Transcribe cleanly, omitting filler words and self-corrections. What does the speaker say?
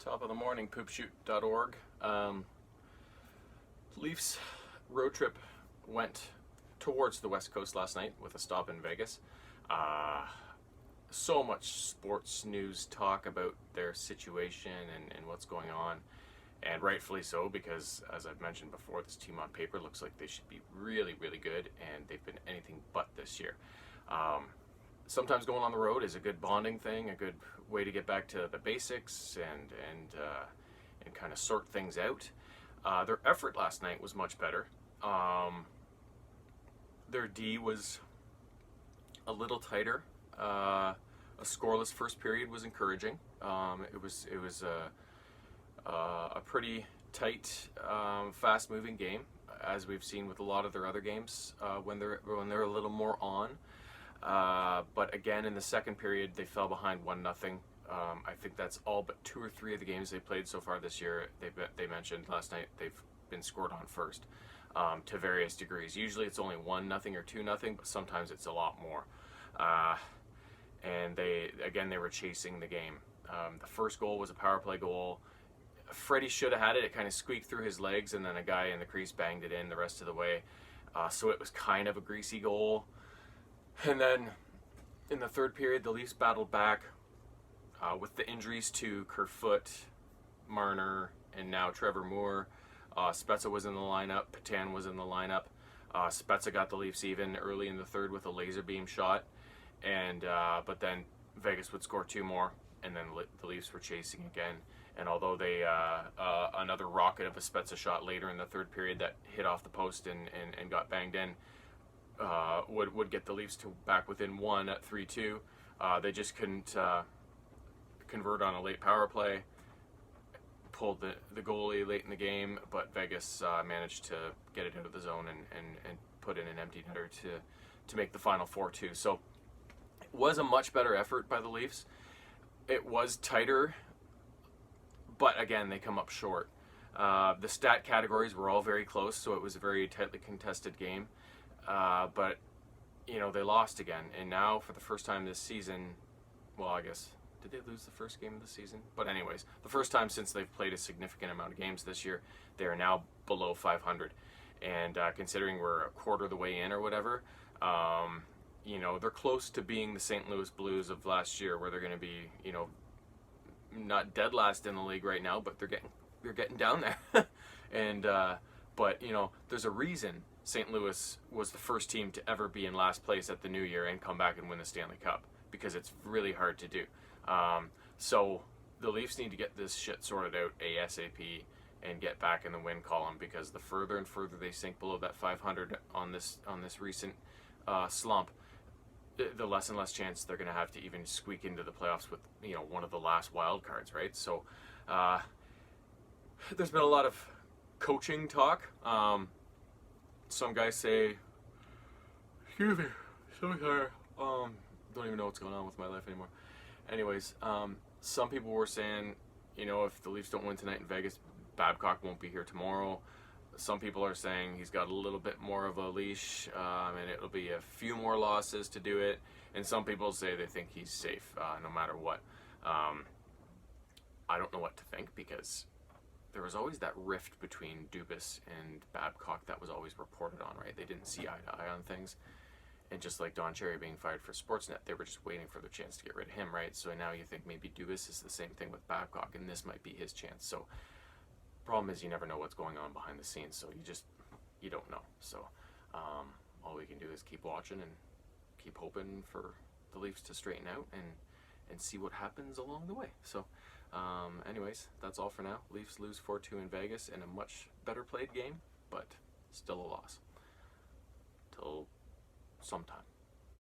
Top of the morning, poopshoot.org. Leafs road trip went towards the West Coast last night with a stop in Vegas. So much sports news talk about their situation and what's going on, and rightfully so, because as I've mentioned before, this team on paper looks like they should be really, really good, and they've been anything but this year. Sometimes going on the road is a good bonding thing, a good way to get back to the basics and kind of sort things out. Their effort last night was much better. Their D was a little tighter. A scoreless first period was encouraging. It was a pretty tight, fast-moving game, as we've seen with a lot of their other games when they're a little more on. But again, in the second period, they fell behind 1-0. I think that's all but 2 or 3 of the games they played so far this year. They mentioned last night they've been scored on first to various degrees. Usually it's only 1-0 or 2-0, but sometimes it's a lot more. And they were chasing the game. The first goal was a power play goal. Freddie should have had it. It kind of squeaked through his legs, and then a guy in the crease banged it in the rest of the way. So it was kind of a greasy goal. And then in the third period, the Leafs battled back with the injuries to Kerfoot, Marner, and now Trevor Moore. Spezza was in the lineup. Patan was in the lineup. Spezza got the Leafs even early in the third with a laser beam shot. And but then Vegas would score 2 more, and then the Leafs were chasing again. And although they another rocket of a Spezza shot later in the third period that hit off the post and got banged in, would get the Leafs to back within 1 at 3-2. They just couldn't convert on a late power play. Pulled the goalie late in the game, but Vegas managed to get it into the zone and put in an empty netter to make the final 4-2. So it was a much better effort by the Leafs. It was tighter, but again, they come up short. The stat categories were all very close, so it was a very tightly contested game. But, you know, they lost again. And now, for the first time this season, well, I guess, did they lose the first game of the season? But anyways, the first time since they've played a significant amount of games this year, they are now below 500. And considering we're a quarter of the way in or whatever, you know, they're close to being the St. Louis Blues of last year, where they're going to be, you know, not dead last in the league right now, but they're getting down there. And but, you know, there's a reason St. Louis was the first team to ever be in last place at the New Year and come back and win the Stanley Cup, because it's really hard to do. So the Leafs need to get this shit sorted out ASAP and get back in the win column, because the further and further they sink below that 500 on this recent slump, the less and less chance they're going to have to even squeak into the playoffs with, you know, one of the last wild cards, right? So there's been a lot of coaching talk. Some guys say, excuse me, don't even know what's going on with my life anymore. Anyways, some people were saying, you know, if the Leafs don't win tonight in Vegas, Babcock won't be here tomorrow. Some people are saying he's got a little bit more of a leash, and it'll be a few more losses to do it. And some people say they think he's safe no matter what. I don't know what to think, because there was always that rift between Dubas and Babcock that was always reported on, right? They didn't see eye to eye on things. And just like Don Cherry being fired for Sportsnet, they were just waiting for their chance to get rid of him, right? So now you think maybe Dubas is the same thing with Babcock, and this might be his chance. So problem is, you never know what's going on behind the scenes, so you don't know. So all we can do is keep watching and keep hoping for the Leafs to straighten out and see what happens along the way. So anyways, that's all for now. Leafs lose 4-2 in Vegas in a much better played game, but still a loss. Till sometime.